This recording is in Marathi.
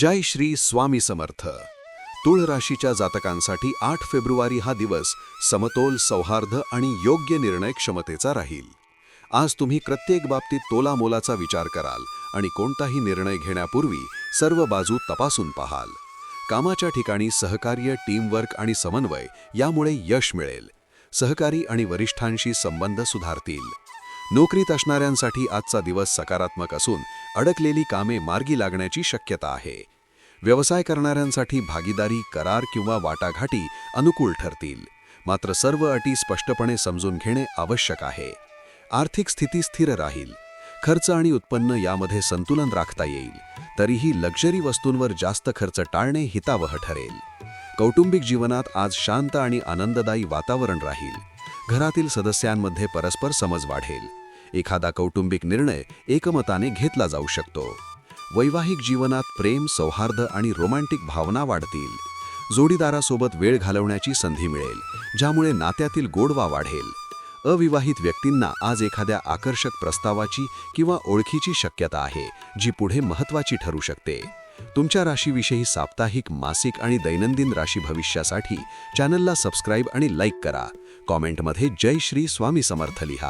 जय श्री स्वामी समर्थ. तुळ राशीच्या जातकांसाठी 8 फेब्रुवारी हा दिवस समतोल, सौहार्द आणि योग्य निर्णय क्षमतेचा राहील. आज तुम्ही प्रत्येक बाबतीत तोलामोलाचा विचार कराल आणि कोणताही निर्णय घेण्यापूर्वी सर्व बाजू तपासून पाहाल. कामाच्या ठिकाणी सहकार्य, टीमवर्क आणि समन्वय यामुळे यश मिळेल. सहकारी आणि वरिष्ठांशी संबंध सुधारतील. नोकरीत असणाऱ्यांसाठी आजचा दिवस सकारात्मक असून अडकलेली कामे मार्गी लागण्याची शक्यता आहे. व्यवसाय करणाऱ्यांसाठी भागीदारी, करार किंवा वाटाघाटी अनुकूल ठरतील. मात्र सर्व अटी स्पष्टपणे समजून घेणे आवश्यक आहे. आर्थिक स्थिती स्थिर राहील. खर्च आणि उत्पन्न यामध्ये संतुलन राखता येईल. तरीही लक्झरी वस्तूंवर जास्त खर्च टाळणे हितावह ठरेल. कौटुंबिक जीवनात आज शांत आणि आनंददायी वातावरण राहील. घरातील सदस्यांमध्ये परस्पर समज वाढेल. एखादा कौटुंबिक निर्णय एकमताने घेतला जाऊ शकतो. वैवाहिक जीवनात प्रेम, सौहार्द आणि रोमॅन्टिक भावना वाढतील. जोडीदारासोबत वेळ घालवण्याची संधी मिळेल, ज्यामुळे नात्यातील गोडवा वाढेल. अविवाहित व्यक्तींना आज एखाद्या आकर्षक प्रस्तावाची किंवा ओळखीची शक्यता आहे, जी पुढे महत्त्वाची ठरू शकते. तुमच्या राशीविषयी साप्ताहिक, मासिक आणि दैनंदिन राशी भविष्यासाठी चॅनलला सबस्क्राईब आणि लाईक करा. कॉमेंटमध्ये जय श्री स्वामी समर्थ लिहा.